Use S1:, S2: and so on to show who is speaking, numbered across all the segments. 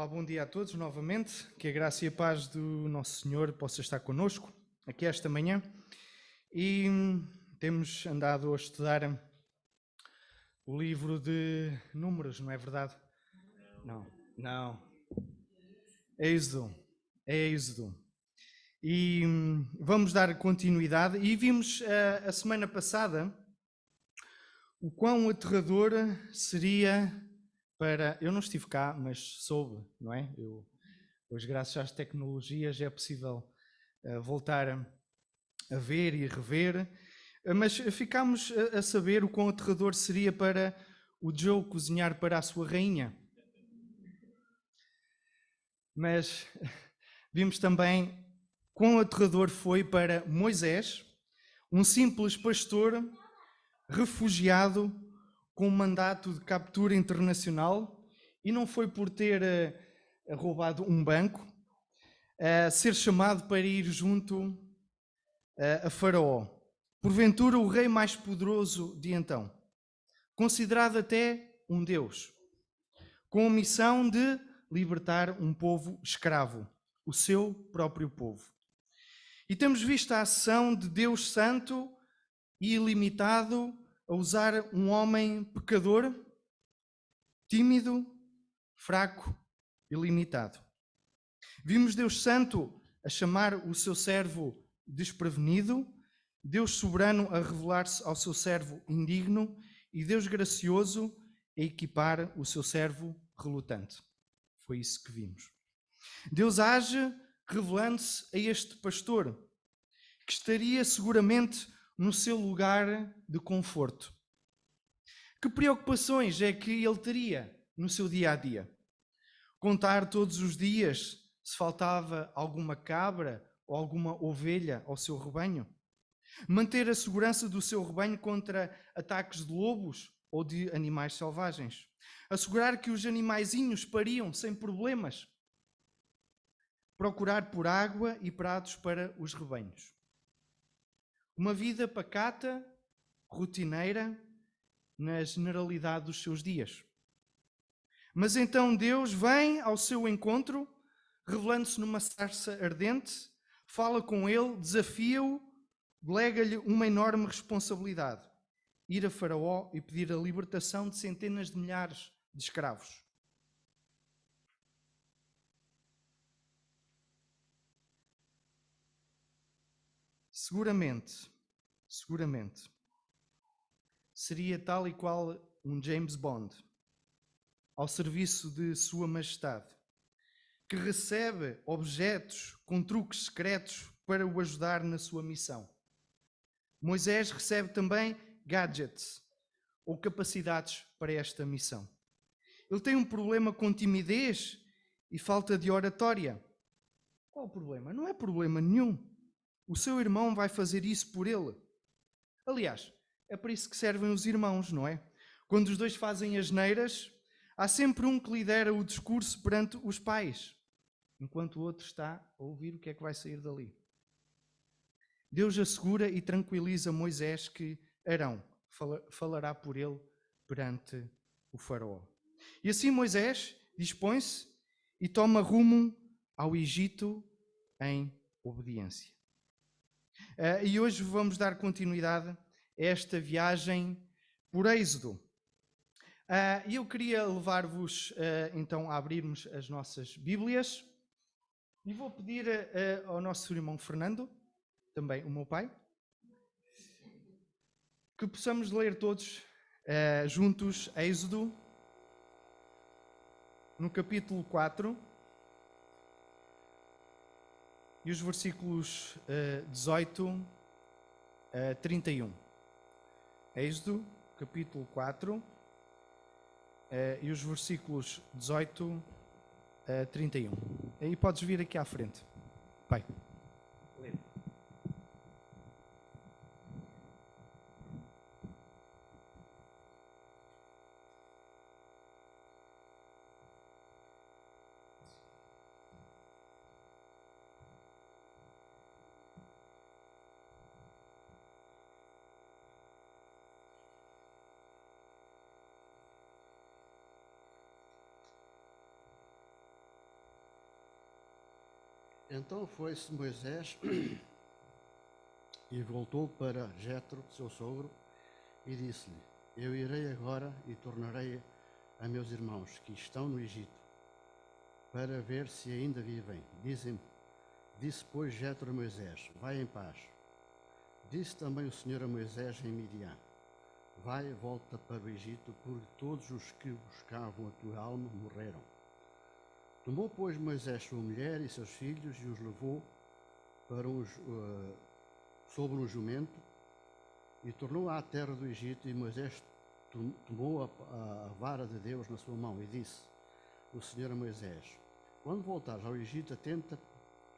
S1: Olá, bom dia a todos novamente. Que a graça e a paz do nosso Senhor possa estar connosco aqui esta manhã. E temos andado a estudar o livro de Números, não é verdade? Não. É Êxodo. E vamos dar continuidade. E vimos a semana passada o quão aterrador seria para... Eu não estive cá, mas soube, não é? Hoje, graças às tecnologias, é possível voltar a ver e rever. Mas ficámos a saber o quão aterrador seria para o Joe cozinhar para a sua rainha. Mas vimos também quão aterrador foi para Moisés, um simples pastor refugiado com um mandato de captura internacional, e não foi por ter roubado um banco, ser chamado para ir junto a Faraó, porventura o rei mais poderoso de então, considerado até um deus, com a missão de libertar um povo escravo, o seu próprio povo. E temos visto a ação de Deus Santo e ilimitado a usar um homem pecador, tímido, fraco e limitado. Vimos Deus Santo a chamar o seu servo desprevenido, Deus soberano a revelar-se ao seu servo indigno e Deus gracioso a equipar o seu servo relutante. Foi isso que vimos. Deus age revelando-se a este pastor, que estaria seguramente no seu lugar de conforto. Que preocupações é que ele teria no seu dia-a-dia? Contar todos os dias se faltava alguma cabra ou alguma ovelha ao seu rebanho? Manter a segurança do seu rebanho contra ataques de lobos ou de animais selvagens? Assegurar que os animaizinhos pariam sem problemas? Procurar por água e pratos para os rebanhos? Uma vida pacata, rotineira, na generalidade dos seus dias. Mas então Deus vem ao seu encontro, revelando-se numa sarça ardente, fala com ele, desafia-o, delega-lhe uma enorme responsabilidade: ir a Faraó e pedir a libertação de centenas de milhares de escravos. Seguramente, seria tal e qual um James Bond, ao serviço de Sua Majestade, que recebe objetos com truques secretos para o ajudar na sua missão. Moisés recebe também gadgets ou capacidades para esta missão. Ele tem um problema com timidez e falta de oratória. Qual o problema? Não é problema nenhum. O seu irmão vai fazer isso por ele. Aliás, é para isso que servem os irmãos, não é? Quando os dois fazem asneiras, há sempre um que lidera o discurso perante os pais, enquanto o outro está a ouvir o que é que vai sair dali. Deus assegura e tranquiliza Moisés que Arão falará por ele perante o faraó. E assim Moisés dispõe-se e toma rumo ao Egito em obediência. E hoje vamos dar continuidade a esta viagem por Êxodo. E eu queria levar-vos então a abrirmos as nossas Bíblias e vou pedir ao nosso irmão Fernando, também o meu pai, que possamos ler todos juntos Êxodo, no capítulo 4, e os versículos 18 a 31. Êxodo, capítulo 4, e os versículos 18 a 31. Aí podes vir aqui à frente, pai.
S2: Então foi-se Moisés e voltou para Jetro, seu sogro, e disse-lhe: Eu irei agora e tornarei a meus irmãos que estão no Egito, para ver se ainda vivem. Disse, pois, Jetro a Moisés: Vai em paz. Disse também o Senhor a Moisés em Midian: Vai, volta para o Egito, porque todos os que buscavam a tua alma morreram. Tomou, pois, Moisés sua mulher e seus filhos e os levou para sobre um jumento e tornou à terra do Egito. E Moisés tomou a vara de Deus na sua mão e disse o Senhor a Moisés: Quando voltares ao Egito, atenta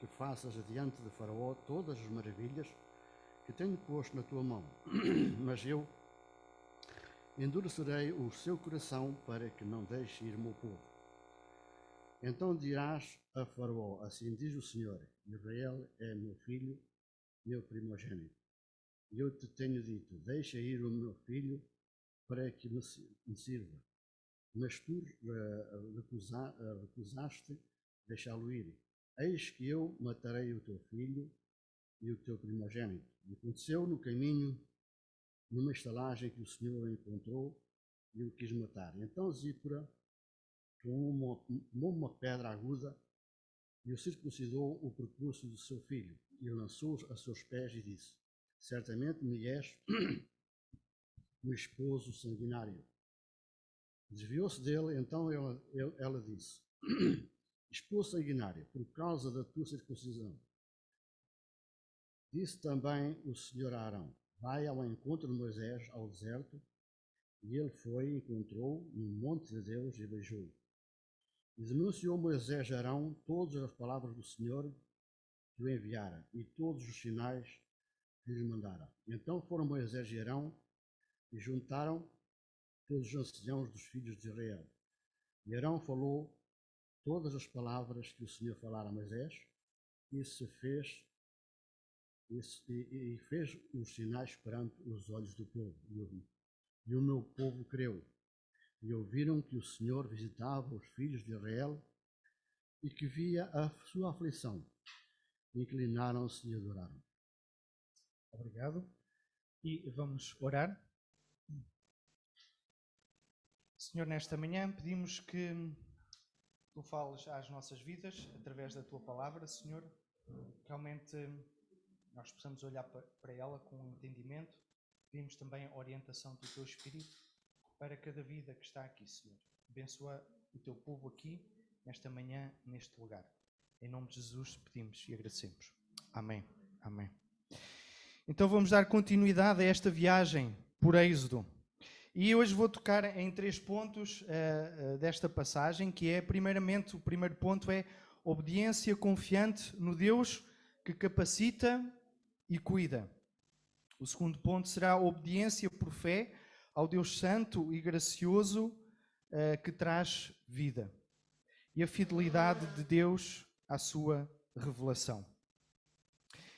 S2: que faças adiante de Faraó todas as maravilhas que tenho posto na tua mão, mas eu endurecerei o seu coração para que não deixe ir o meu povo. Então dirás a Faraó: Assim diz o Senhor: Israel é meu filho, meu primogênito. E eu te tenho dito: Deixa ir o meu filho para que me sirva. Mas tu recusaste deixá-lo ir. Eis que eu matarei o teu filho e o teu primogênito. E aconteceu no caminho, numa estalagem, que o Senhor o encontrou e o quis matar. Então Zípora tomou uma pedra aguda e o circuncidou o percurso do seu filho, e o lançou a seus pés e disse: Certamente me és um esposo sanguinário. Desviou-se dele, então ela disse: Esposo sanguinário, por causa da tua circuncisão. Disse também o Senhor a Arão: Vai ao encontro de Moisés ao deserto. E ele foi e encontrou no monte de Deus e beijou-o. E denunciou Moisés a Arão todas as palavras do Senhor que o enviara e todos os sinais que lhes mandara. Então foram Moisés e Arão e juntaram todos os anciãos dos filhos de Israel. E Arão falou todas as palavras que o Senhor falara a Moisés e fez os sinais perante os olhos do povo. E o meu povo creu. E ouviram que o Senhor visitava os filhos de Israel e que via a sua aflição. Inclinaram-se e adoraram.
S1: Obrigado. E vamos orar. Senhor, nesta manhã pedimos que Tu fales às nossas vidas através da Tua palavra, Senhor. Realmente nós possamos olhar para ela com entendimento. Pedimos também a orientação do Teu Espírito para cada vida que está aqui, Senhor. Abençoa o Teu povo aqui, nesta manhã, neste lugar. Em nome de Jesus pedimos e agradecemos. Amém. Amém. Então vamos dar continuidade a esta viagem por Êxodo. E hoje vou tocar em 3 pontos desta passagem, que é, primeiramente, o primeiro ponto é obediência confiante no Deus que capacita e cuida. O segundo ponto será obediência por fé ao Deus Santo e Gracioso que traz vida. E a fidelidade de Deus à sua revelação.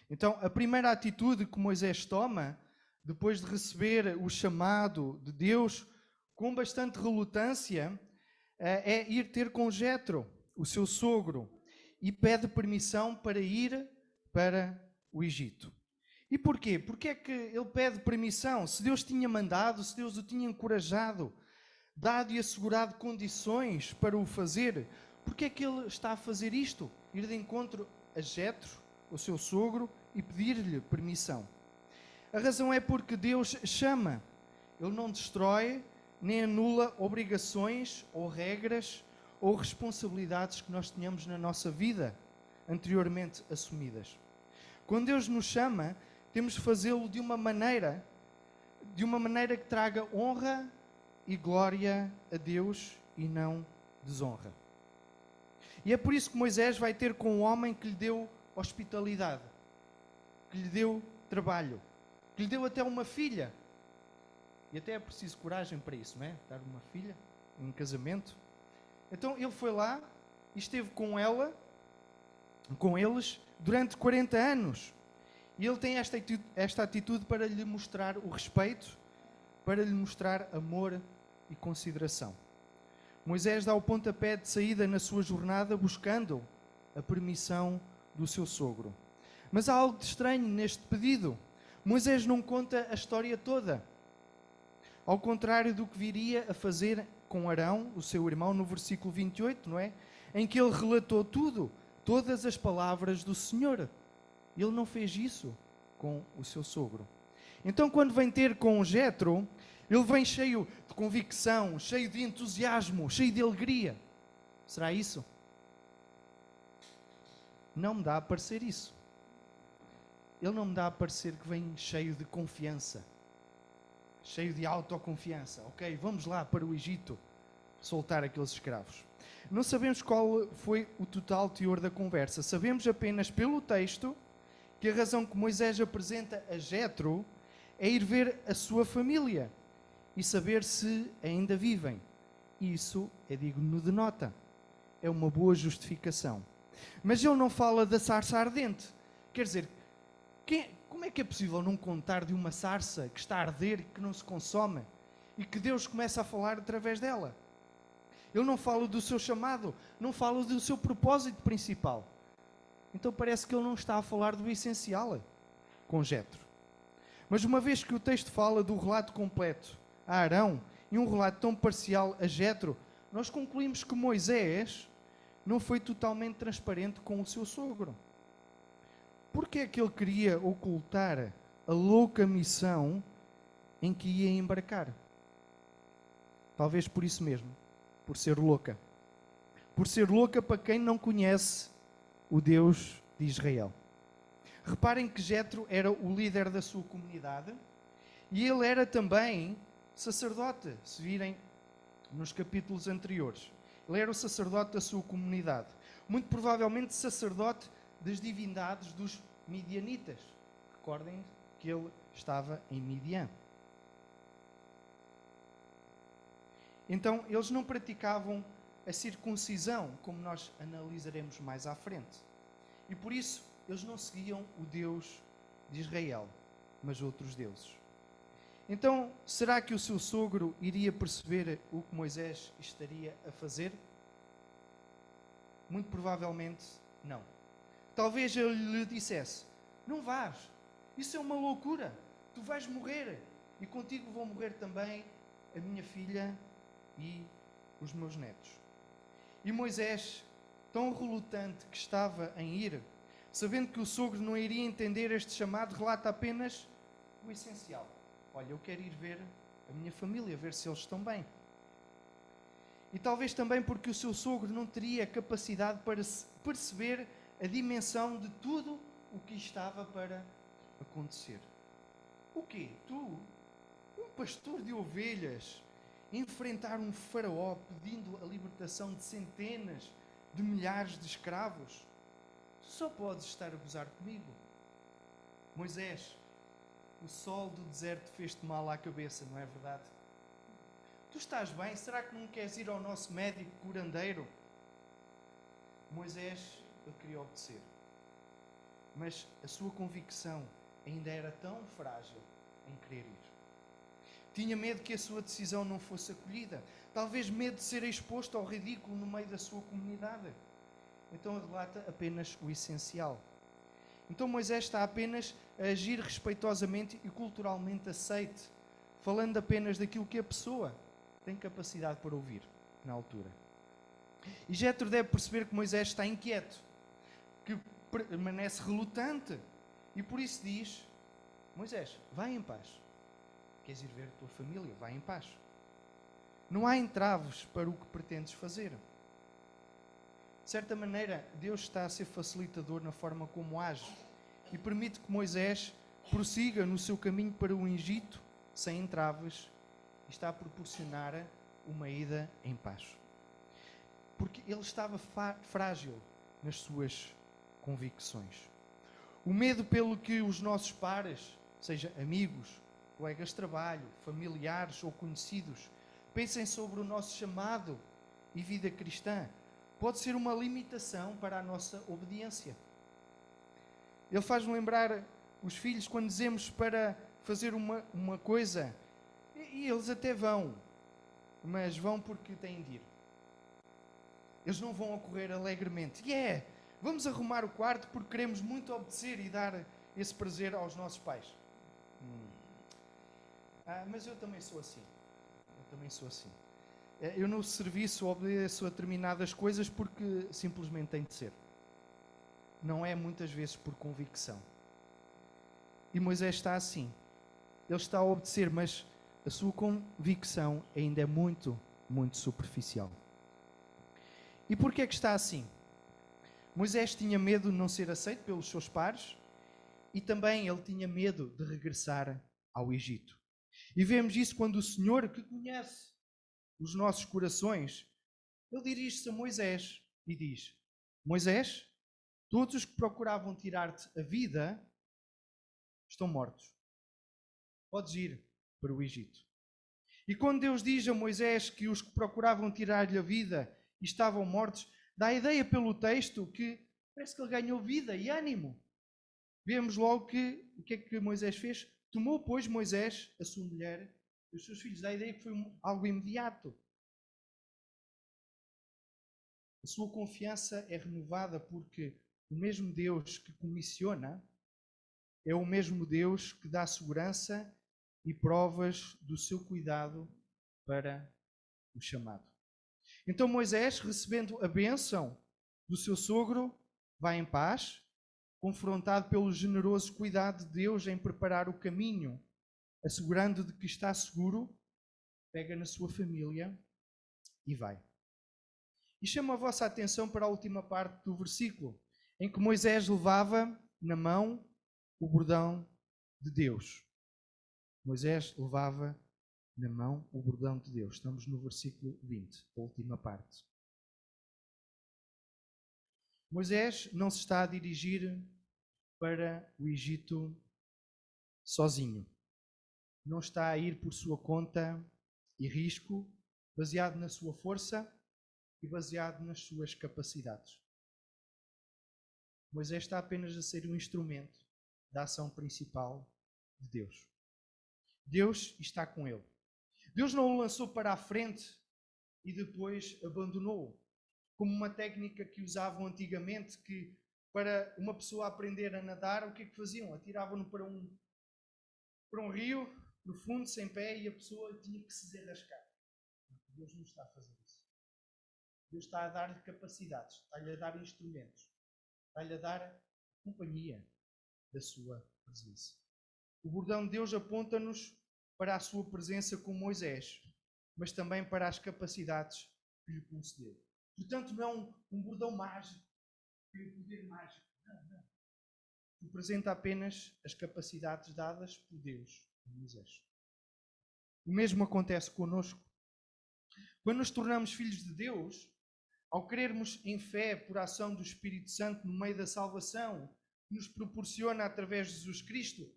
S1: Então, a primeira atitude que Moisés toma, depois de receber o chamado de Deus, com bastante relutância, é ir ter com Jetro, o seu sogro, e pede permissão para ir para o Egito. E porquê? Porque é que ele pede permissão? Se Deus tinha mandado, se Deus o tinha encorajado, dado e assegurado condições para o fazer, porquê é que ele está a fazer isto? Ir de encontro a Jetro, o seu sogro, e pedir-lhe permissão. A razão é porque Deus chama. Ele não destrói nem anula obrigações ou regras ou responsabilidades que nós tenhamos na nossa vida anteriormente assumidas. Quando Deus nos chama, temos de fazê-lo de uma maneira que traga honra e glória a Deus e não desonra. E é por isso que Moisés vai ter com um homem que lhe deu hospitalidade, que lhe deu trabalho, que lhe deu até uma filha. E até é preciso coragem para isso, não é? Dar uma filha em casamento. Então ele foi lá e esteve com eles, durante 40 anos. E ele tem esta atitude para lhe mostrar o respeito, para lhe mostrar amor e consideração. Moisés dá o pontapé de saída na sua jornada buscando a permissão do seu sogro. Mas há algo de estranho neste pedido. Moisés não conta a história toda. Ao contrário do que viria a fazer com Arão, o seu irmão, no versículo 28, não é? Em que ele relatou tudo, todas as palavras do Senhor. Ele não fez isso com o seu sogro. Então, quando vem ter com Jetro, ele vem cheio de convicção, cheio de entusiasmo, cheio de alegria. Será isso? Não me dá a parecer isso. Ele não me dá a parecer que vem cheio de confiança, cheio de autoconfiança. Ok, vamos lá para o Egito soltar aqueles escravos. Não sabemos qual foi o total teor da conversa. Sabemos apenas pelo texto que a razão que Moisés apresenta a Jetro é ir ver a sua família e saber se ainda vivem. Isso é digno de nota. É uma boa justificação. Mas ele não fala da sarça ardente. Quer dizer, como é que é possível não contar de uma sarça que está a arder e que não se consome e que Deus começa a falar através dela? Ele não fala do seu chamado, não fala do seu propósito principal. Então parece que ele não está a falar do essencial com Jetro. Mas uma vez que o texto fala do relato completo a Arão e um relato tão parcial a Jetro, nós concluímos que Moisés não foi totalmente transparente com o seu sogro. Por que é que ele queria ocultar a louca missão em que ia embarcar? Talvez por isso mesmo, por ser louca. Por ser louca para quem não conhece o Deus de Israel. Reparem que Jetro era o líder da sua comunidade e ele era também sacerdote, se virem nos capítulos anteriores. Ele era o sacerdote da sua comunidade. Muito provavelmente sacerdote das divindades dos midianitas. Recordem que ele estava em Midian. Então, eles não praticavam a circuncisão, como nós analisaremos mais à frente. E por isso, eles não seguiam o Deus de Israel, mas outros deuses. Então, será que o seu sogro iria perceber o que Moisés estaria a fazer? Muito provavelmente não. Talvez ele lhe dissesse: não vás, isso é uma loucura, tu vais morrer e contigo vão morrer também a minha filha e os meus netos. E Moisés, tão relutante que estava em ir, sabendo que o sogro não iria entender este chamado, relata apenas o essencial. Olha, eu quero ir ver a minha família, ver se eles estão bem. E talvez também porque o seu sogro não teria capacidade para perceber a dimensão de tudo o que estava para acontecer. O quê? Tu, um pastor de ovelhas, enfrentar um faraó pedindo a libertação de centenas de milhares de escravos? Tu só podes estar a gozar comigo. Moisés, o sol do deserto fez-te mal à cabeça, não é verdade? Tu estás bem? Será que não queres ir ao nosso médico curandeiro? Moisés, ele queria obedecer. Mas a sua convicção ainda era tão frágil em querer ir. Tinha medo que a sua decisão não fosse acolhida. Talvez medo de ser exposto ao ridículo no meio da sua comunidade. Então relata apenas o essencial. Então Moisés está apenas a agir respeitosamente e culturalmente aceite, falando apenas daquilo que a pessoa tem capacidade para ouvir na altura. E Jetro deve perceber que Moisés está inquieto, que permanece relutante, e por isso diz: Moisés, vai em paz. Queres ir ver a tua família? Vai em paz. Não há entraves para o que pretendes fazer. De certa maneira, Deus está a ser facilitador na forma como age e permite que Moisés prossiga no seu caminho para o Egito sem entraves e está a proporcionar uma ida em paz. Porque ele estava frágil nas suas convicções. O medo pelo que os nossos pares, seja amigos, colegas de trabalho, familiares ou conhecidos, pensem sobre o nosso chamado e vida cristã, pode ser uma limitação para a nossa obediência. Ele faz-me lembrar os filhos quando dizemos para fazer uma coisa, e eles até vão, mas vão porque têm de ir. Eles não vão ocorrer alegremente. vamos arrumar o quarto porque queremos muito obedecer e dar esse prazer aos nossos pais. Mas eu também sou assim. Eu no serviço obedeço a determinadas coisas porque simplesmente tem de ser. Não é muitas vezes por convicção. E Moisés está assim. Ele está a obedecer, mas a sua convicção ainda é muito, muito superficial. E porquê é que está assim? Moisés tinha medo de não ser aceito pelos seus pares e também ele tinha medo de regressar ao Egito. E vemos isso quando o Senhor, que conhece os nossos corações, ele dirige-se a Moisés e diz: Moisés, todos os que procuravam tirar-te a vida estão mortos. Podes ir para o Egito. E quando Deus diz a Moisés que os que procuravam tirar-lhe a vida estavam mortos, dá a ideia pelo texto que parece que ele ganhou vida e ânimo. Vemos logo que o que é que Moisés fez? Tomou, pois, Moisés a sua mulher e os seus filhos. Dá a ideia que foi algo imediato. A sua confiança é renovada porque o mesmo Deus que comissiona é o mesmo Deus que dá segurança e provas do seu cuidado para o chamado. Então Moisés, recebendo a bênção do seu sogro, vai em paz, confrontado pelo generoso cuidado de Deus em preparar o caminho, assegurando de que está seguro, pega na sua família e vai. E chamo a vossa atenção para a última parte do versículo, em que Moisés levava na mão o bordão de Deus. Moisés levava na mão o bordão de Deus. Estamos no versículo 20, a última parte. Moisés não se está a dirigir para o Egito sozinho. Não está a ir por sua conta e risco, baseado na sua força e baseado nas suas capacidades. Moisés está apenas a ser um instrumento da ação principal de Deus. Deus está com ele. Deus não o lançou para a frente e depois abandonou-o, como uma técnica que usavam antigamente, que para uma pessoa aprender a nadar, o que é que faziam? Atiravam-no para um rio profundo, sem pé, e a pessoa tinha que se desenrascar. Deus não está a fazer isso. Deus está a dar-lhe capacidades, está-lhe a dar instrumentos, está-lhe a dar companhia da sua presença. O bordão de Deus aponta-nos para a sua presença com Moisés, mas também para as capacidades que lhe concedeu. Portanto, não é um bordão mágico, um poder mágico. Não. Representa apenas as capacidades dadas por Deus a Moisés. O mesmo acontece connosco. Quando nos tornamos filhos de Deus, ao crermos em fé por ação do Espírito Santo no meio da salvação que nos proporciona através de Jesus Cristo,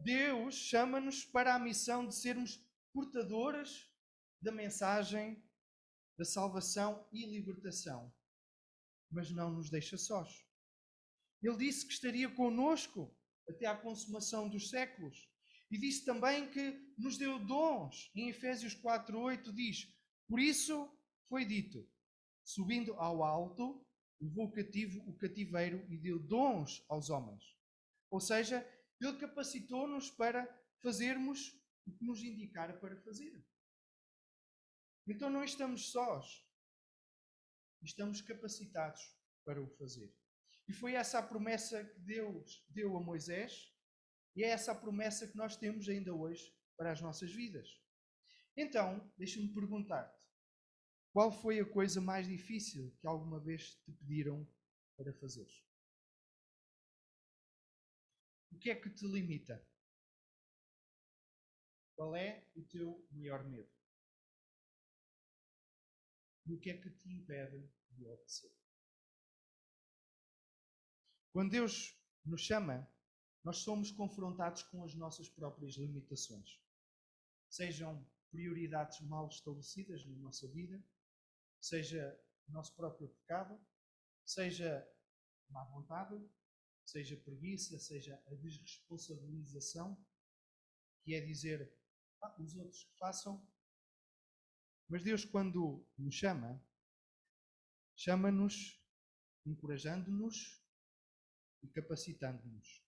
S1: Deus chama-nos para a missão de sermos portadores da mensagem da salvação e libertação, mas não nos deixa sós. Ele disse que estaria conosco até à consumação dos séculos. E disse também que nos deu dons. Em Efésios 4:8 diz: por isso foi dito, subindo ao alto, levou cativo o cativeiro e deu dons aos homens. Ou seja, ele capacitou-nos para fazermos o que nos indicara para fazer. Então não estamos sós. Estamos capacitados para o fazer. E foi essa a promessa que Deus deu a Moisés, e é essa a promessa que nós temos ainda hoje para as nossas vidas. Então, deixa-me perguntar-te, qual foi a coisa mais difícil que alguma vez te pediram para fazeres? O que é que te limita? Qual é o teu maior medo? E o que é que te impede de obedecer? Quando Deus nos chama, nós somos confrontados com as nossas próprias limitações. Sejam prioridades mal estabelecidas na nossa vida, seja o nosso próprio pecado, seja má vontade, seja preguiça, seja a desresponsabilização, que é dizer, os outros que façam. Mas Deus, quando nos chama, chama-nos encorajando-nos e capacitando-nos.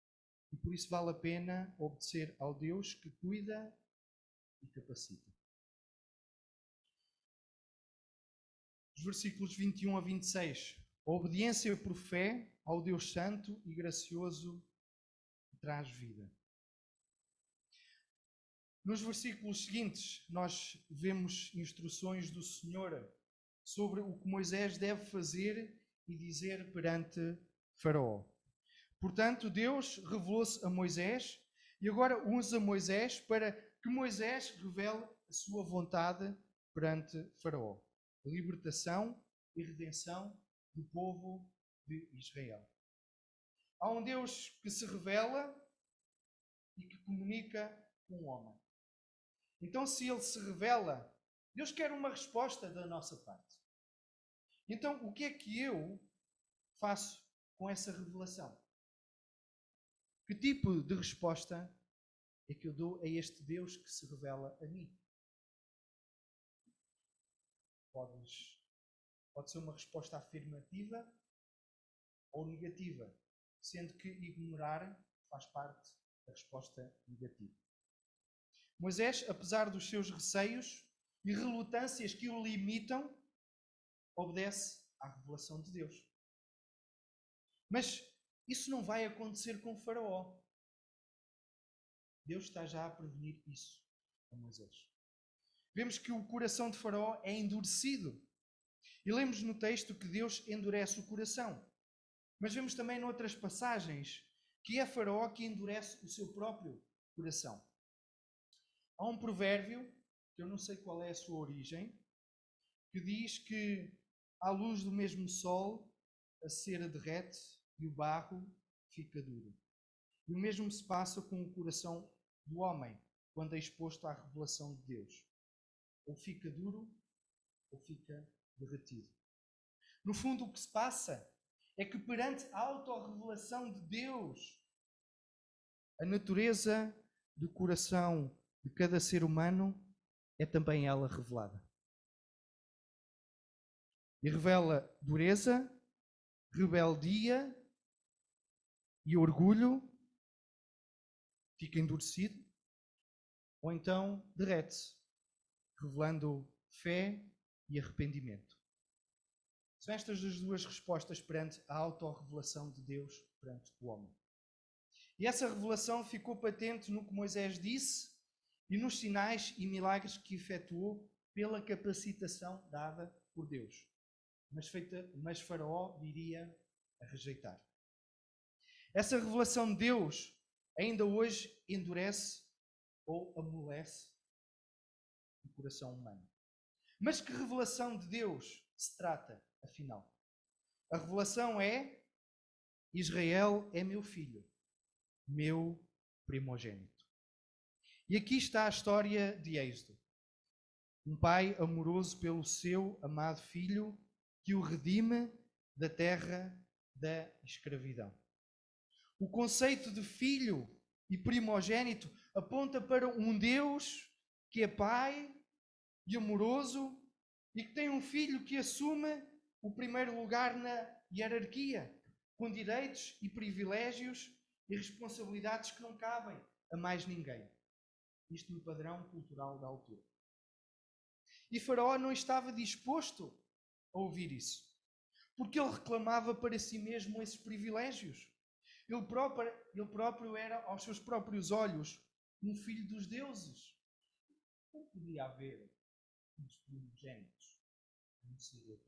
S1: E por isso vale a pena obedecer ao Deus que cuida e capacita. Os versículos 21 a 26. A obediência por fé ao Deus Santo e Gracioso que traz vida. Nos versículos seguintes, nós vemos instruções do Senhor sobre o que Moisés deve fazer e dizer perante Faraó. Portanto, Deus revelou-se a Moisés e agora usa Moisés para que Moisés revele a sua vontade perante Faraó. A libertação e redenção do povo de Israel. Há um Deus que se revela e que comunica com o homem. Então, se ele se revela, Deus quer uma resposta da nossa parte. Então, o que é que eu faço com essa revelação? Que tipo de resposta é que eu dou a este Deus que se revela a mim? Pode ser uma resposta afirmativa ou negativa, sendo que ignorar faz parte da resposta negativa. Moisés, apesar dos seus receios e relutâncias que o limitam, obedece à revelação de Deus. Mas isso não vai acontecer com Faraó. Deus está já a prevenir isso a Moisés. Vemos que o coração de Faraó é endurecido. E lemos no texto que Deus endurece o coração. Mas vemos também noutras passagens que é Faraó que endurece o seu próprio coração. Há um provérbio, que eu não sei qual é a sua origem, que diz que à luz do mesmo sol a cera derrete e o barro fica duro. E o mesmo se passa com o coração do homem quando é exposto à revelação de Deus. Ou fica duro ou fica derretido. No fundo, o que se passa é que perante a autorrevelação de Deus, a natureza do coração de cada ser humano é também ela revelada. E revela dureza, rebeldia e orgulho, fica endurecido, ou então derrete-se, revelando fé e arrependimento. São estas as duas respostas perante a autorrevelação de Deus perante o homem. E essa revelação ficou patente no que Moisés disse e nos sinais e milagres que efetuou pela capacitação dada por Deus. Mas Faraó viria a rejeitar. Essa revelação de Deus ainda hoje endurece ou amolece o coração humano. Mas que revelação de Deus se trata, afinal? A revelação é: Israel é meu filho, meu primogênito. E aqui está a história de Êxodo. Um pai amoroso pelo seu amado filho que o redime da terra da escravidão. O conceito de filho e primogênito aponta para um Deus que é pai e amoroso e que tem um filho que assume o primeiro lugar na hierarquia, com direitos e privilégios e responsabilidades que não cabem a mais ninguém. Isto no padrão cultural da altura. E Faraó não estava disposto a ouvir isso, porque ele reclamava para si mesmo esses privilégios. Ele próprio era, aos seus próprios olhos, um filho dos deuses. Não podia haver uns primogênitos no seio.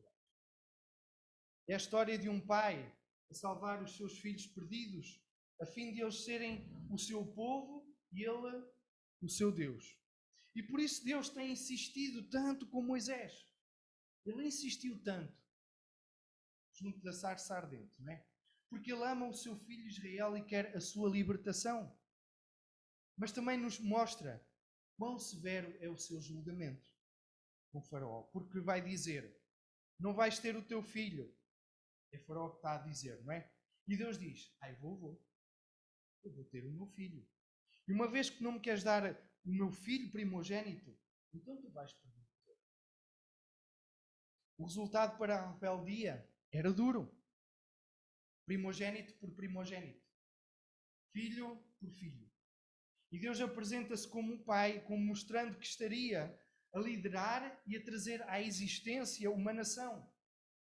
S1: É a história de um pai a salvar os seus filhos perdidos, a fim de eles serem o seu povo e ele o seu Deus. E por isso Deus tem insistido tanto com Moisés. Ele insistiu tanto, junto da sarça ardente, não é? Porque ele ama o seu filho Israel e quer a sua libertação. Mas também nos mostra quão severo é o seu julgamento com Faraó. Porque vai dizer: não vais ter o teu filho. É Faraó que está a dizer, não é? E Deus diz: eu vou ter o meu filho. E uma vez que não me queres dar o meu filho primogênito, então tu vais perder. O resultado para a rebeldia era duro. primogênito por primogênito, filho por filho. E Deus apresenta-se como um pai, como mostrando que estaria a liderar e a trazer à existência uma nação.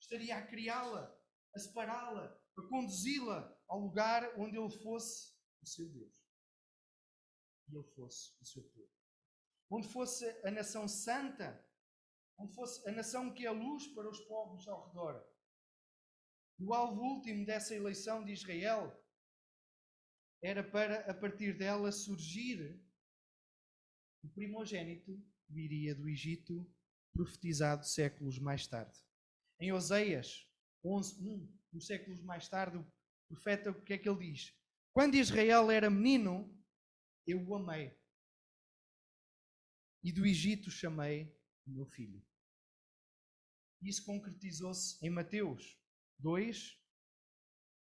S1: Estaria a criá-la, a separá-la, a conduzi-la ao lugar onde ele fosse o seu Deus. E ele fosse o seu povo. Onde fosse a nação santa, onde fosse a nação que é luz para os povos ao redor. O alvo último dessa eleição de Israel era para, a partir dela, surgir o primogênito que viria do Egito, profetizado séculos mais tarde. Em Oseias 11:1, uns séculos mais tarde, o profeta, o que é que ele diz? Quando Israel era menino, eu o amei. E do Egito chamei o meu filho. Isso concretizou-se em Mateus 2,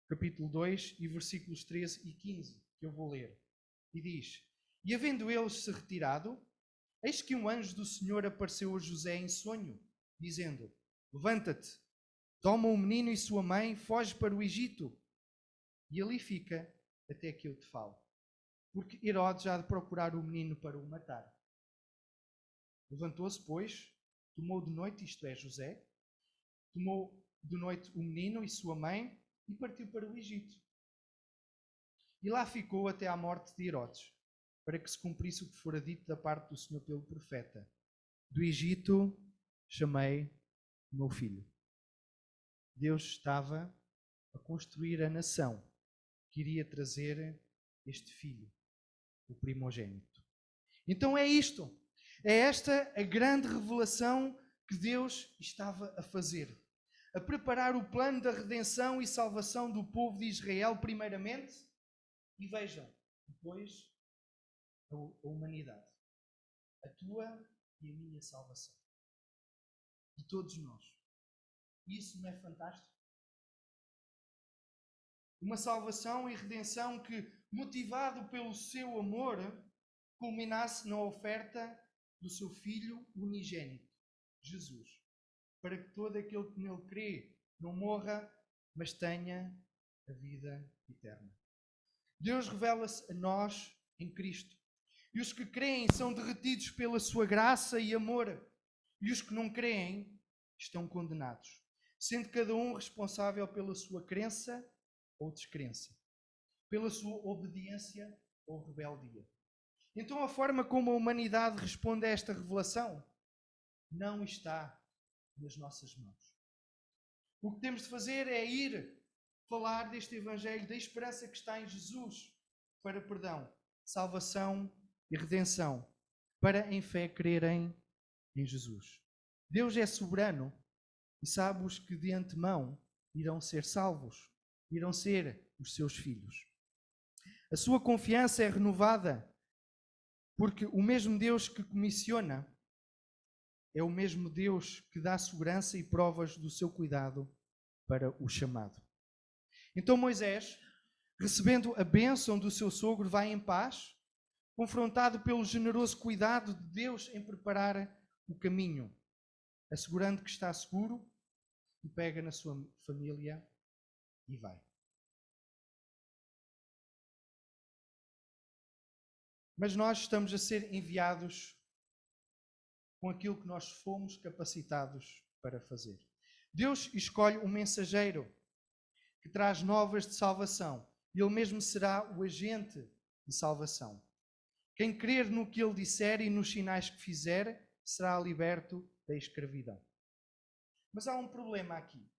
S1: capítulo 2, e versículos 13 e 15, que eu vou ler. E diz: E havendo eles se retirado, eis que um anjo do Senhor apareceu a José em sonho, dizendo: Levanta-te, toma o menino e sua mãe, foge para o Egito, e ali fica até que eu te fale. Porque Herodes há de procurar o menino para o matar. Levantou-se, pois, tomou de noite, isto é, José, tomou de noite o menino e sua mãe e partiu para o Egito. E lá ficou até à morte de Herodes, para que se cumprisse o que fora dito da parte do Senhor pelo profeta. Do Egito chamei o meu filho. Deus estava a construir a nação que iria trazer este filho, o primogênito. Então é isto. É esta a grande revelação que Deus estava a fazer. A preparar o plano da redenção e salvação do povo de Israel, primeiramente, e vejam, depois, a humanidade. A tua e a minha salvação. De todos nós. Isso não é fantástico? Uma salvação e redenção que, motivado pelo seu amor, culminasse na oferta do seu Filho unigênito, Jesus, para que todo aquele que nele crê não morra, mas tenha a vida eterna. Deus revela-se a nós em Cristo. E os que creem são derretidos pela sua graça e amor. E os que não creem estão condenados, sendo cada um responsável pela sua crença ou descrença, pela sua obediência ou rebeldia. Então a forma como a humanidade responde a esta revelação não está nas nossas mãos. O que temos de fazer é ir falar deste Evangelho, da esperança que está em Jesus, para perdão, salvação e redenção, para em fé crerem em Jesus. Deus é soberano e sabe os que de antemão irão ser salvos, irão ser os seus filhos. A sua confiança é renovada, porque o mesmo Deus que comissiona é o mesmo Deus que dá segurança e provas do seu cuidado para o chamado. Então Moisés, recebendo a bênção do seu sogro, vai em paz, confrontado pelo generoso cuidado de Deus em preparar o caminho, assegurando que está seguro, e pega na sua família e vai. Mas nós estamos a ser enviados com aquilo que nós fomos capacitados para fazer. Deus escolhe um mensageiro que traz novas de salvação. Ele mesmo será o agente de salvação. Quem crer no que ele disser e nos sinais que fizer, será liberto da escravidão. Mas há um problema aqui.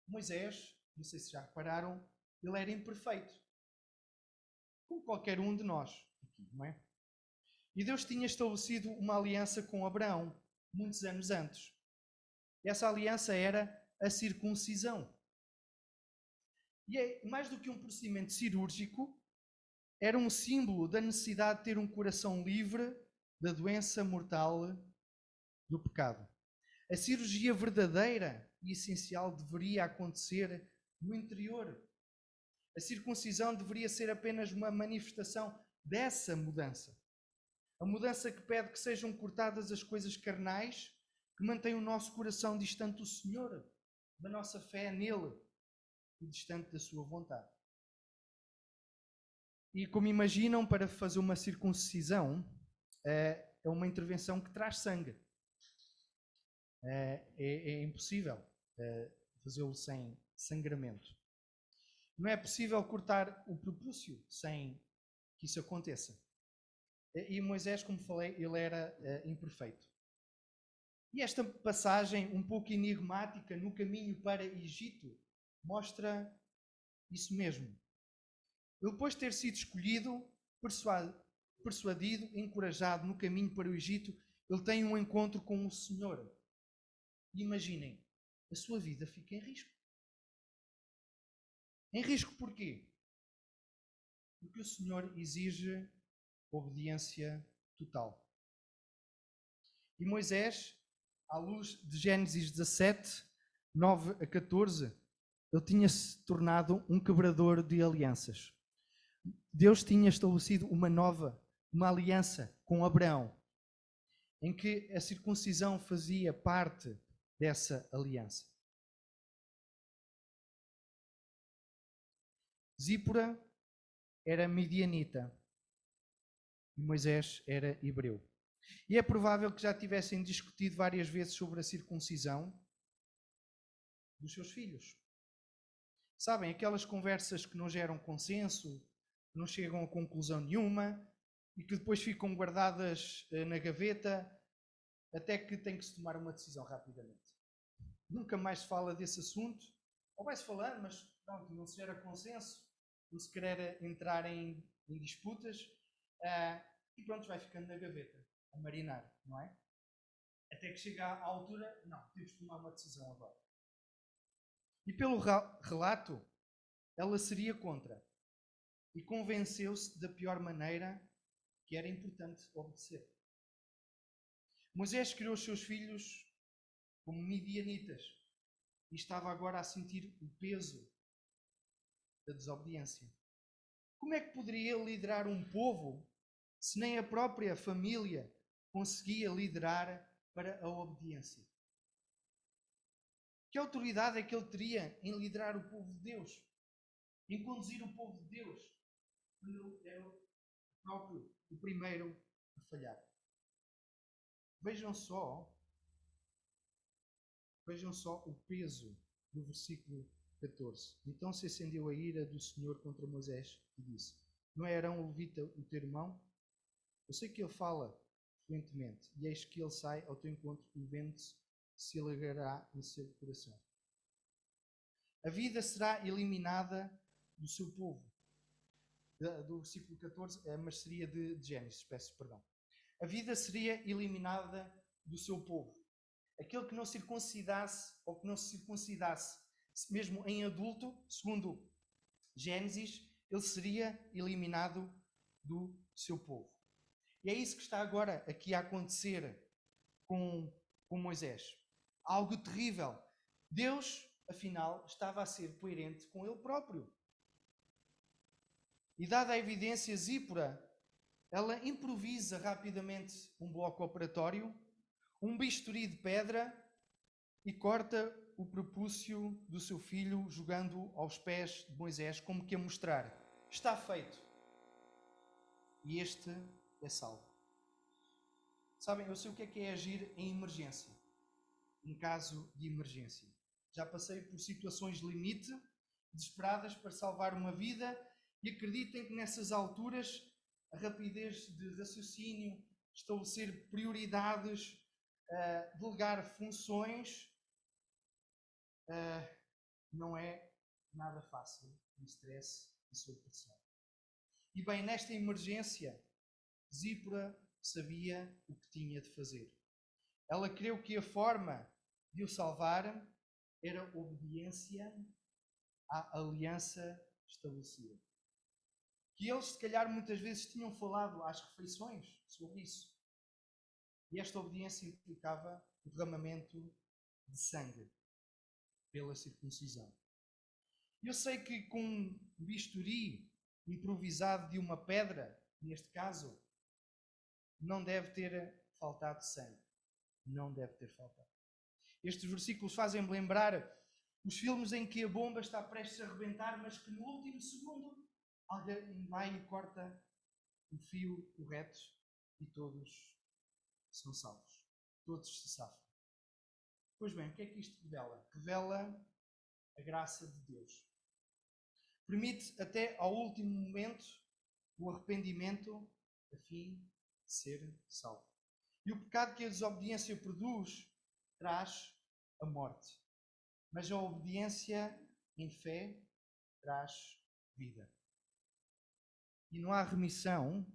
S1: Moisés, não sei se já repararam, ele era imperfeito. Como qualquer um de nós aqui, não é? E Deus tinha estabelecido uma aliança com Abraão, muitos anos antes. Essa aliança era a circuncisão. E é mais do que um procedimento cirúrgico, era um símbolo da necessidade de ter um coração livre da doença mortal do pecado. A cirurgia verdadeira e essencial deveria acontecer no interior. A circuncisão deveria ser apenas uma manifestação dessa mudança. A mudança que pede que sejam cortadas as coisas carnais que mantêm o nosso coração distante do Senhor, da nossa fé nele. e distante da sua vontade. E como imaginam, para fazer uma circuncisão, é uma intervenção que traz sangue. É impossível fazê-lo sem sangramento. Não é possível cortar o prepúcio sem que isso aconteça. E Moisés, como falei, ele era imperfeito. E esta passagem, um pouco enigmática, no caminho para Egito, mostra isso mesmo. Ele, depois de ter sido escolhido, persuadido, encorajado no caminho para o Egito, ele tem um encontro com o Senhor. E imaginem, a sua vida fica em risco. Em risco porquê? Porque o Senhor exige obediência total. E Moisés, à luz de Gênesis 17, 9 a 14, ele tinha-se tornado um quebrador de alianças. Deus tinha estabelecido uma aliança com Abraão, em que a circuncisão fazia parte dessa aliança. Zípora era midianita e Moisés era hebreu. E é provável que já tivessem discutido várias vezes sobre a circuncisão dos seus filhos. Sabem, aquelas conversas que não geram consenso, que não chegam a conclusão nenhuma e que depois ficam guardadas na gaveta até que tem que se tomar uma decisão rapidamente. Nunca mais se fala desse assunto, ou vai-se falando, mas pronto, não se gera consenso, não se quer entrar em disputas e pronto, vai ficando na gaveta, a marinar, não é? Até que chega à altura, não, temos de tomar uma decisão agora. E pelo relato, ela seria contra e convenceu-se da pior maneira que era importante obedecer. Moisés criou os seus filhos como midianitas e estava agora a sentir o peso da desobediência. Como é que poderia liderar um povo se nem a própria família conseguia liderar para a obediência? Que autoridade é que ele teria em liderar o povo de Deus? Em conduzir o povo de Deus? Quando ele era o primeiro a falhar. Vejam só o peso do versículo 14. Então se acendeu a ira do Senhor contra Moisés e disse: Não é Arão o levita o teu irmão? Eu sei que ele fala fluentemente, e eis que ele sai ao teu encontro e vendo-se se alegrará no seu coração. A vida será eliminada do seu povo. Do versículo 14, mas seria de Gênesis, peço perdão. A vida seria eliminada do seu povo. Aquele que não circuncidasse, ou que não se circuncidasse, mesmo em adulto, segundo Gênesis, ele seria eliminado do seu povo. E é isso que está agora aqui a acontecer com Moisés. Algo terrível. Deus, afinal, estava a ser coerente com ele próprio. E dada a evidência, Zípora, ela improvisa rapidamente um bloco operatório, um bisturi de pedra e corta o prepúcio do seu filho, jogando aos pés de Moisés, como que a mostrar: está feito. E este é salvo. Sabem, eu sei o que é agir em emergência, em caso de emergência. Já passei por situações limite, desesperadas para salvar uma vida, e acreditem que nessas alturas a rapidez de raciocínio, estabelecer prioridades, delegar funções, não é nada fácil, no stress e sob pressão. E bem, nesta emergência, Zípora sabia o que tinha de fazer. Ela creu que a forma de o salvar era obediência à aliança estabelecida. Que eles, se calhar, muitas vezes tinham falado às refeições sobre isso. E esta obediência implicava o derramamento de sangue pela circuncisão. Eu sei que com um bisturi improvisado de uma pedra, neste caso, não deve ter faltado sangue. Não deve ter faltado. Estes versículos fazem-me lembrar Os filmes em que a bomba está prestes a arrebentar, mas que no último segundo alguém vai e corta o fio correto e todos são salvos. Todos se safam. Pois bem, o que é que isto revela? Revela a graça de Deus. Permite até ao último momento o arrependimento a fim de ser salvo. E o pecado que a desobediência produz traz a morte. Mas a obediência em fé traz vida. E não há remissão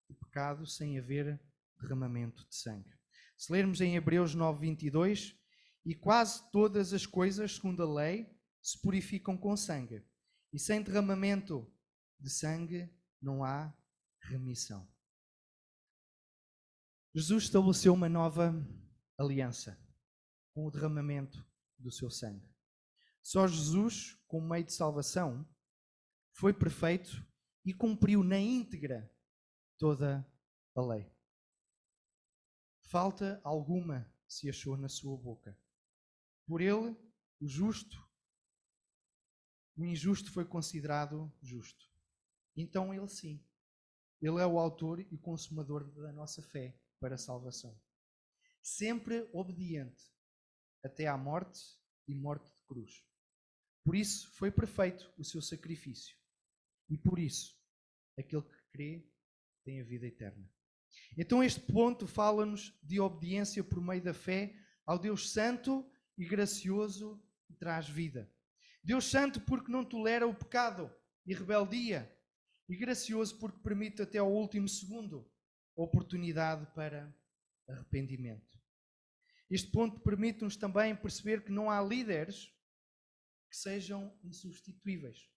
S1: de pecado sem haver derramamento de sangue. Se lermos em Hebreus 9:22, e quase todas as coisas, segundo a lei, se purificam com sangue. E sem derramamento de sangue não há remissão. Jesus estabeleceu uma nova aliança com o derramamento do seu sangue. Só Jesus, como meio de salvação, foi perfeito e cumpriu na íntegra toda a lei. Falta alguma se achou na sua boca. Por ele, o injusto foi considerado justo. Então ele sim, ele é o autor e consumador da nossa fé para a salvação. Sempre obediente até à morte e morte de cruz. Por isso foi perfeito o seu sacrifício. E por isso, aquele que crê tem a vida eterna. Então este ponto fala-nos de obediência por meio da fé ao Deus Santo e gracioso que traz vida. Deus Santo porque não tolera o pecado e rebeldia, e gracioso porque permite até ao último segundo a oportunidade para arrependimento. Este ponto permite-nos também perceber que não há líderes que sejam insubstituíveis.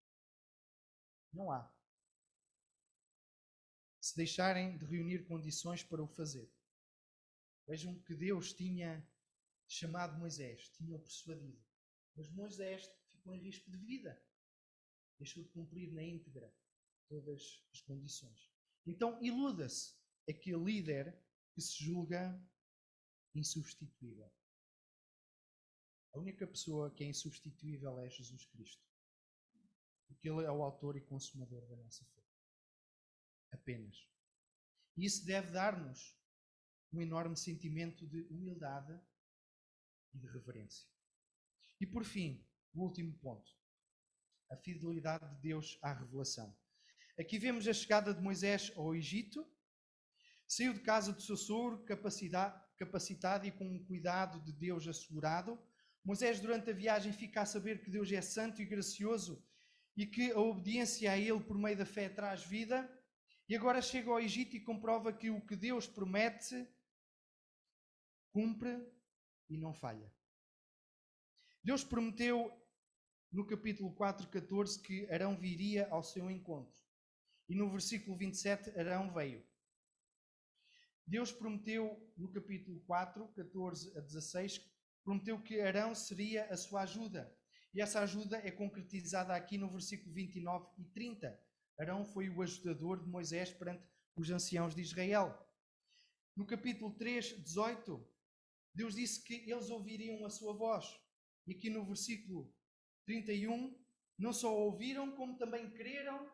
S1: Não há. Se deixarem de reunir condições para o fazer. Vejam que Deus tinha chamado Moisés, tinha-o persuadido. Mas Moisés ficou em risco de vida. Deixou de cumprir na íntegra todas as condições. Então iluda-se aquele líder que se julga insubstituível. A única pessoa que é insubstituível é Jesus Cristo. Porque Ele é o autor e consumador da nossa fé. Apenas. E isso deve dar-nos um enorme sentimento de humildade e de reverência. E por fim, o último ponto. A fidelidade de Deus à revelação. Aqui vemos a chegada de Moisés ao Egito. Saiu de casa do seu sogro, capacitado e com um cuidado de Deus assegurado. Moisés, durante a viagem, fica a saber que Deus é santo e gracioso e que a obediência a Ele por meio da fé traz vida. E agora chega ao Egito e comprova que o que Deus promete, cumpre e não falha. Deus prometeu no capítulo 4:14 que Arão viria ao seu encontro. E no versículo 27, Arão veio. Deus prometeu no capítulo 4:14-16, prometeu que Arão seria a sua ajuda. E essa ajuda é concretizada aqui no versículo 29 e 30. Arão foi o ajudador de Moisés perante os anciãos de Israel. No capítulo 3:18, Deus disse que eles ouviriam a sua voz. E aqui no versículo 31, não só ouviram, como também creram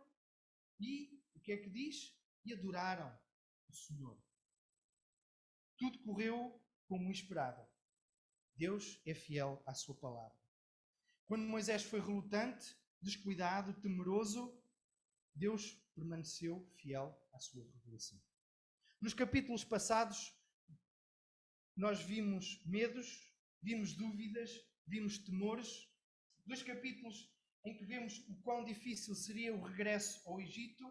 S1: e, o que é que diz? E adoraram o Senhor. Tudo correu como esperava. Deus é fiel à sua palavra. Quando Moisés foi relutante, descuidado, temeroso, Deus permaneceu fiel à sua revelação. Nos capítulos passados, nós vimos medos, vimos dúvidas, vimos temores. 2 capítulos em que vemos o quão difícil seria o regresso ao Egito,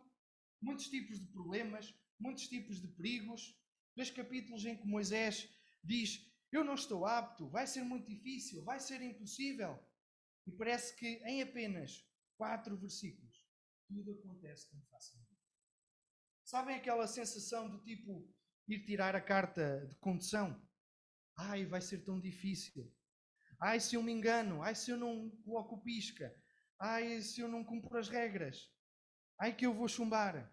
S1: muitos tipos de problemas, muitos tipos de perigos. 2 capítulos em que Moisés diz: eu não estou apto, vai ser muito difícil, vai ser impossível. E parece que em apenas 4 versículos tudo acontece como facilmente. Sabem aquela sensação do tipo ir tirar a carta de condução? Ai, vai ser tão difícil. Ai, se eu me engano. Ai, se eu não coloco o pisca. Ai, se eu não cumpro as regras. Ai, que eu vou chumbar.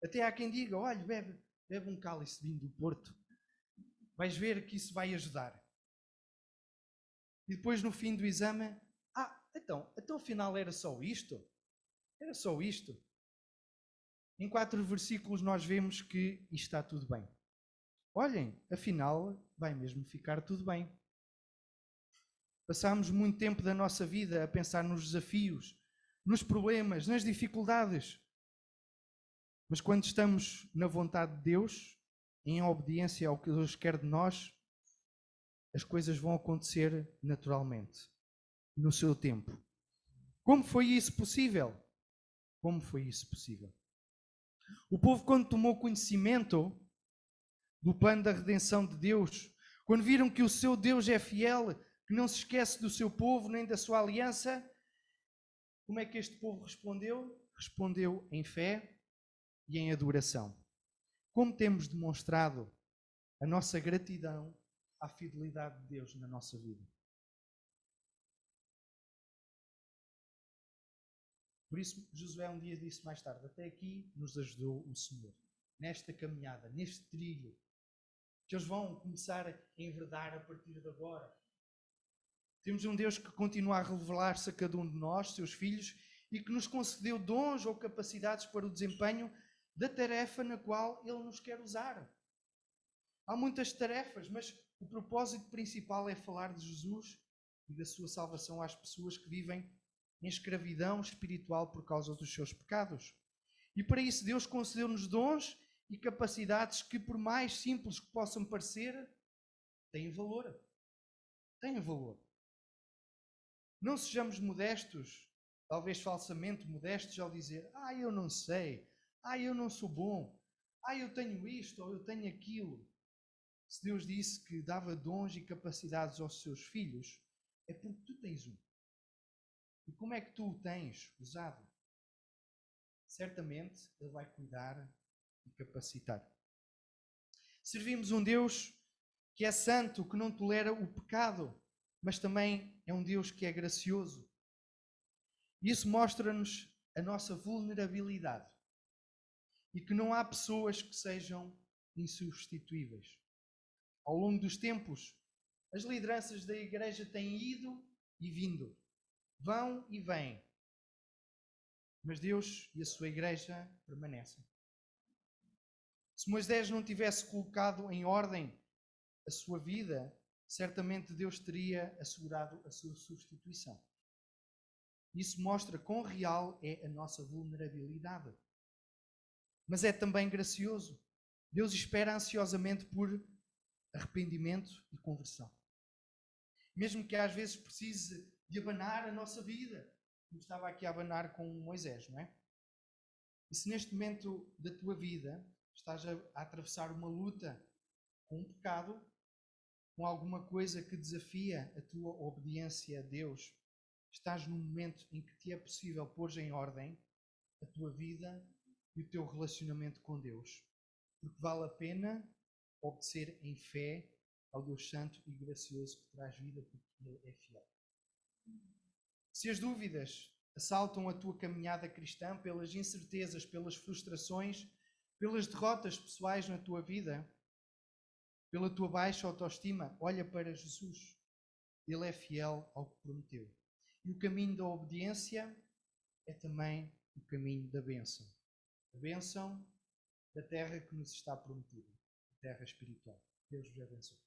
S1: Até há quem diga: olha, bebe um cálice de vinho do Porto. Vais ver que isso vai ajudar. E depois no fim do exame, então afinal era só isto? Era só isto? Em 4 versículos nós vemos que isto está tudo bem. Olhem, afinal vai mesmo ficar tudo bem. Passámos muito tempo da nossa vida a pensar nos desafios, nos problemas, nas dificuldades. Mas quando estamos na vontade de Deus, em obediência ao que Deus quer de nós, as coisas vão acontecer naturalmente, no seu tempo. Como foi isso possível? Como foi isso possível? O povo, quando tomou conhecimento do plano da redenção de Deus, quando viram que o seu Deus é fiel, que não se esquece do seu povo nem da sua aliança, como é que este povo respondeu? Respondeu em fé e em adoração. Como temos demonstrado a nossa gratidão à fidelidade de Deus na nossa vida. Por isso, Josué um dia disse mais tarde, até aqui nos ajudou o Senhor. Nesta caminhada, neste trilho, que eles vão começar a enverdar a partir de agora. Temos um Deus que continua a revelar-se a cada um de nós, seus filhos, e que nos concedeu dons ou capacidades para o desempenho da tarefa na qual Ele nos quer usar. Há muitas tarefas, mas o propósito principal é falar de Jesus e da sua salvação às pessoas que vivem em escravidão espiritual por causa dos seus pecados. E para isso Deus concedeu-nos dons e capacidades que, por mais simples que possam parecer, têm valor. Têm valor. Não sejamos modestos, talvez falsamente modestos, ao dizer, eu não sei, eu não sou bom, eu tenho isto ou eu tenho aquilo. Se Deus disse que dava dons e capacidades aos seus filhos, é porque tu tens um. E como é que tu o tens usado? Certamente Ele vai cuidar e capacitar. Servimos um Deus que é santo, que não tolera o pecado, mas também é um Deus que é gracioso. Isso mostra-nos a nossa vulnerabilidade e que não há pessoas que sejam insubstituíveis. Ao longo dos tempos, as lideranças da igreja têm ido e vindo, vão e vêm, mas Deus e a sua igreja permanecem. Se Moisés não tivesse colocado em ordem a sua vida, certamente Deus teria assegurado a sua substituição. Isso mostra quão real é a nossa vulnerabilidade. Mas é também gracioso. Deus espera ansiosamente por arrependimento e conversão. Mesmo que às vezes precise de abanar a nossa vida, como estava aqui a abanar com Moisés, não é? E se neste momento da tua vida estás a atravessar uma luta com um pecado, com alguma coisa que desafia a tua obediência a Deus, estás num momento em que te é possível pôr em ordem a tua vida e o teu relacionamento com Deus. Porque vale a pena obedecer em fé ao Deus Santo e gracioso que traz vida, porque Ele é fiel. Se as dúvidas assaltam a tua caminhada cristã pelas incertezas, pelas frustrações, pelas derrotas pessoais na tua vida, pela tua baixa autoestima, olha para Jesus. Ele é fiel ao que prometeu. E o caminho da obediência é também o caminho da bênção. A bênção da terra que nos está prometida, a terra espiritual. Deus vos abençoe.